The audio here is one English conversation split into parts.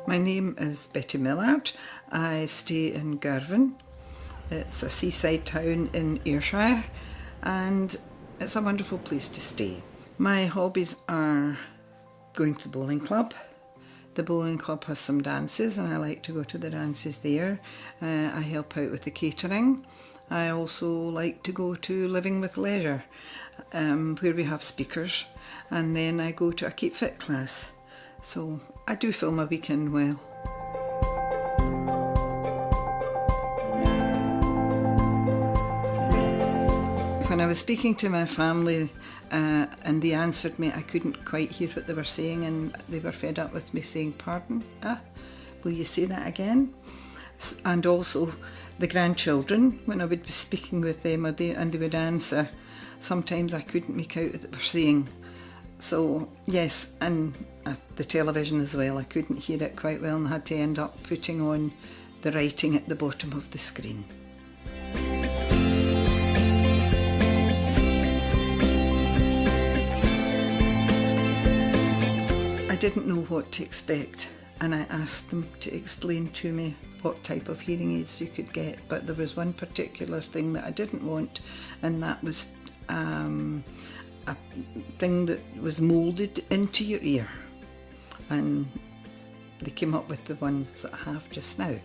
My name is Betty Millard. I stay in Girvan. It's a seaside town in Ayrshire and it's a wonderful place to stay. My hobbies are going to the bowling club. The bowling club has some dances and I like to go to the dances there. I help out with the catering. I also like to go to Living with Leisure, where we have speakers, and then I go to a Keep Fit class. So I do fill my weekend well. When I was speaking to my family and they answered me, I couldn't quite hear what they were saying and they were fed up with me saying, "Pardon? Will you say that again?" And also the grandchildren, when I would be speaking with them and they would answer, sometimes I couldn't make out what they were saying. So yes, and at the television as well, I couldn't hear it quite well and had to end up putting on the writing at the bottom of the screen. I didn't know what to expect and I asked them to explain to me what type of hearing aids you could get, but there was one particular thing that I didn't want, and that was a thing that was moulded into your ear, and they came up with the ones that I have just now.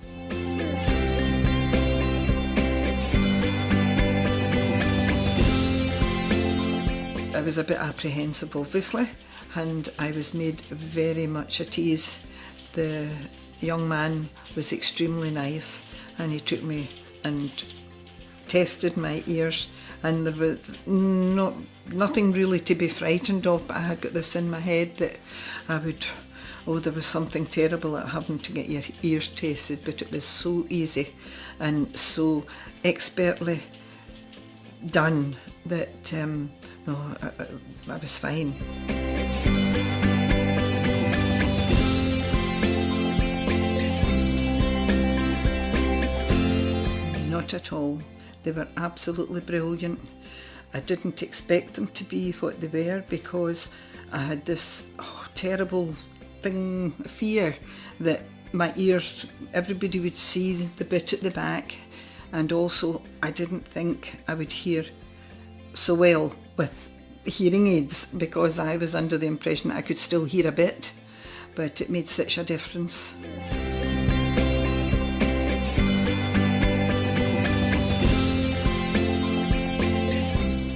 I was a bit apprehensive obviously, and I was made very much at ease. The young man was extremely nice and he took me and tested my ears, and there was nothing really to be frightened of, but I had got this in my head that there was something terrible at having to get your ears tested, but it was so easy and so expertly done that I was fine. Not at all. They were absolutely brilliant. I didn't expect them to be what they were because I had this terrible fear that my ears, everybody would see the bit at the back, and also I didn't think I would hear so well with hearing aids because I was under the impression that I could still hear a bit, but it made such a difference.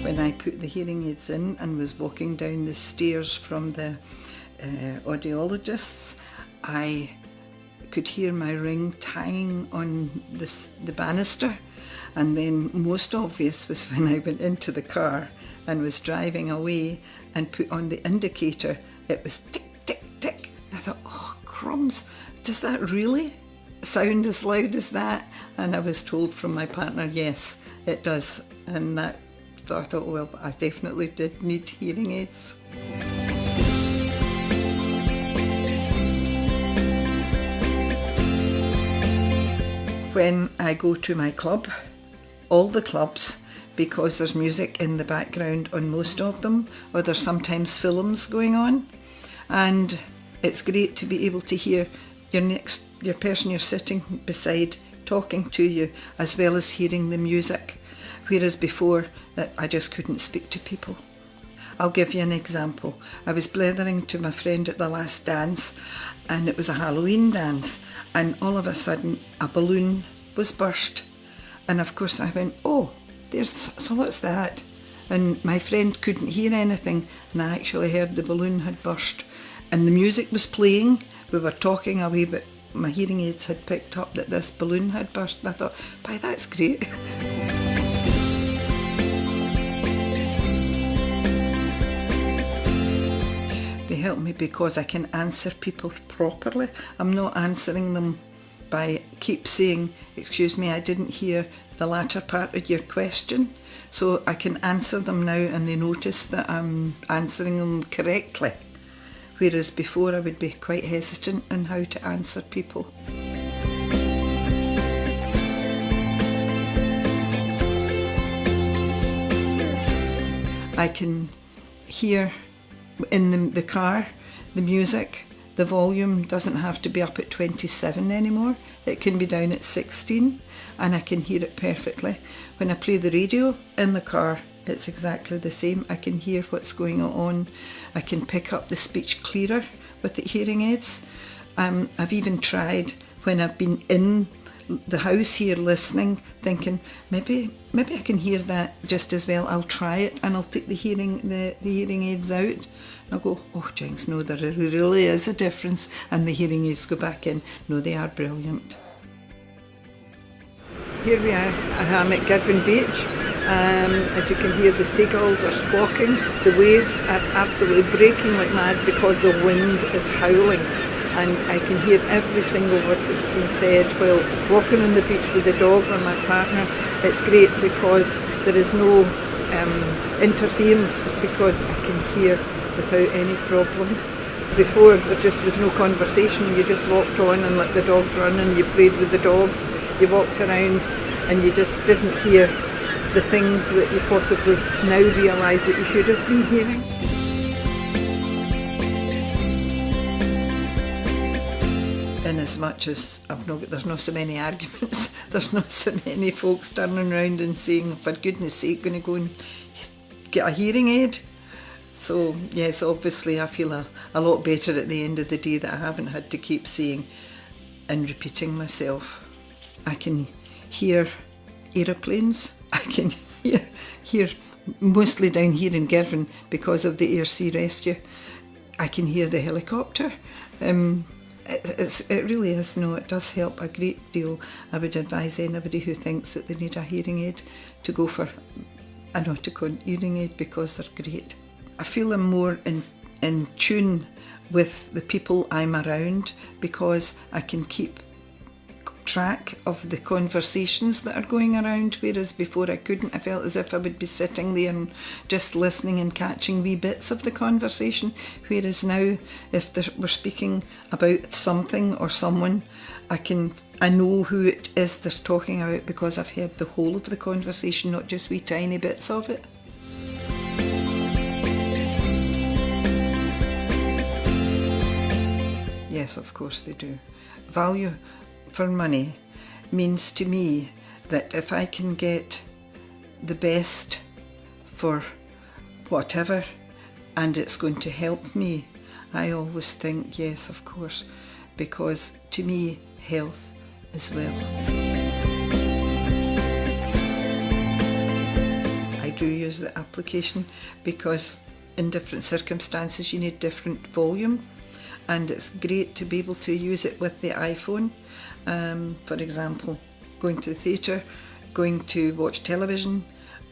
When I put the hearing aids in and was walking down the stairs from the audiologists, I could hear my ring hanging on the banister, and then most obvious was when I went into the car and was driving away and put on the indicator, it was tick, tick, tick. I thought, oh crumbs, does that really sound as loud as that? And I was told from my partner, yes, it does, and that I thought, well, I definitely did need hearing aids. When I go to my club, all the clubs, because there's music in the background on most of them, or there's sometimes films going on, and it's great to be able to hear your person you're sitting beside talking to you, as well as hearing the music. Whereas before, I just couldn't speak to people. I'll give you an example. I was blethering to my friend at the last dance, and it was a Halloween dance, and all of a sudden a balloon was burst. And of course I went, oh, so what's that? And my friend couldn't hear anything, and I actually heard the balloon had burst. And the music was playing, we were talking away, but my hearing aids had picked up that this balloon had burst, and I thought, "Bye, that's great." They help me because I can answer people properly. I'm not answering them by keep saying, "Excuse me, I didn't hear the latter part of your question." So I can answer them now and they notice that I'm answering them correctly. Whereas before I would be quite hesitant on how to answer people. I can hear in the car the music. The volume doesn't have to be up at 27 anymore. It can be down at 16 and I can hear it perfectly. When I play the radio in the car, it's exactly the same. I can hear what's going on. I can pick up the speech clearer with the hearing aids. I've even tried when I've been in the house here listening, thinking maybe I can hear that just as well. I'll try it and I'll take the hearing aids out. And I'll go, oh Jinx, no, there really is a difference. And the hearing aids go back in. No, they are brilliant. Here we are. I'm at Girvan Beach. As you can hear, the seagulls are squawking. The waves are absolutely breaking like mad because the wind is howling. And I can hear every single word that's been said while walking on the beach with the dog or my partner. It's great because there is no interference, because I can hear without any problem. Before, there just was no conversation. You just walked on and let the dogs run and you played with the dogs. You walked around and you just didn't hear the things that you possibly now realise that you should have been hearing. In as much as there's not so many arguments, there's not so many folks turning around and saying, for goodness sake, going to go and get a hearing aid. So yes, obviously I feel a lot better at the end of the day that I haven't had to keep saying and repeating myself. I can hear aeroplanes. I can hear mostly down here in Girvan because of the air sea rescue. I can hear the helicopter. It really is, no, it does help a great deal. I would advise anybody who thinks that they need a hearing aid to go for an Oticon hearing aid because they're great. I feel I'm more in tune with the people I'm around because I can keep track of the conversations that are going around, whereas before I couldn't. I felt as if I would be sitting there and just listening and catching wee bits of the conversation, whereas now if we're speaking about something or someone, I know who it is they're talking about because I've heard the whole of the conversation, not just wee tiny bits of it. Yes, of course they do. Value for money means to me that if I can get the best for whatever and it's going to help me, I always think yes, of course, because to me health is wealth. I do use the application because in different circumstances you need different volume, and it's great to be able to use it with the iPhone. For example, going to the theatre, going to watch television,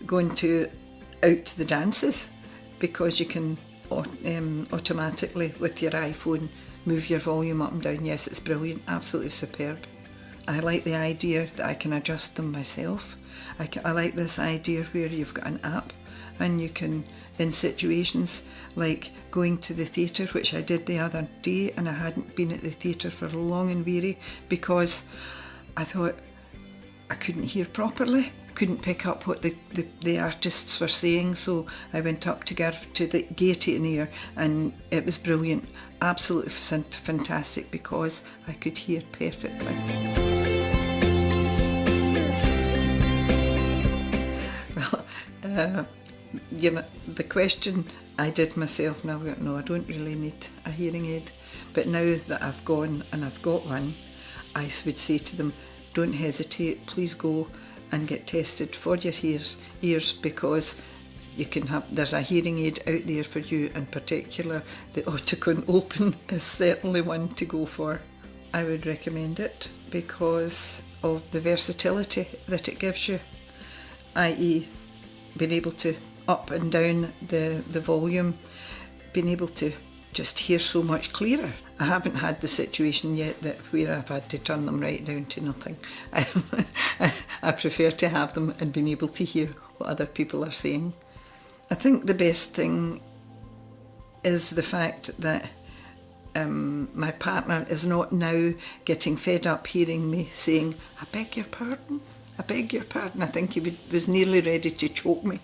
going out to the dances, because you can automatically with your iPhone move your volume up and down. Yes, it's brilliant, absolutely superb. I like the idea that I can adjust them myself. I like this idea where you've got an app and you can, in situations like going to the theatre, which I did the other day, and I hadn't been at the theatre for long and weary because I thought I couldn't hear properly, couldn't pick up what the artists were saying, so I went up to the gate in here and it was brilliant, absolutely fantastic, because I could hear perfectly. Well, you know, the question I did myself, now no, I don't really need a hearing aid, but now that I've gone and I've got one, I would say to them, don't hesitate, please go and get tested for your ears, because you can there's a hearing aid out there for you. In particular, the Oticon Opn is certainly one to go for. I would recommend it because of the versatility that it gives you, i.e. being able to up and down the volume, being able to just hear so much clearer. I haven't had the situation yet where I've had to turn them right down to nothing. I prefer to have them and being able to hear what other people are saying. I think the best thing is the fact that my partner is not now getting fed up hearing me saying, I beg your pardon, I beg your pardon. I think he was nearly ready to choke me.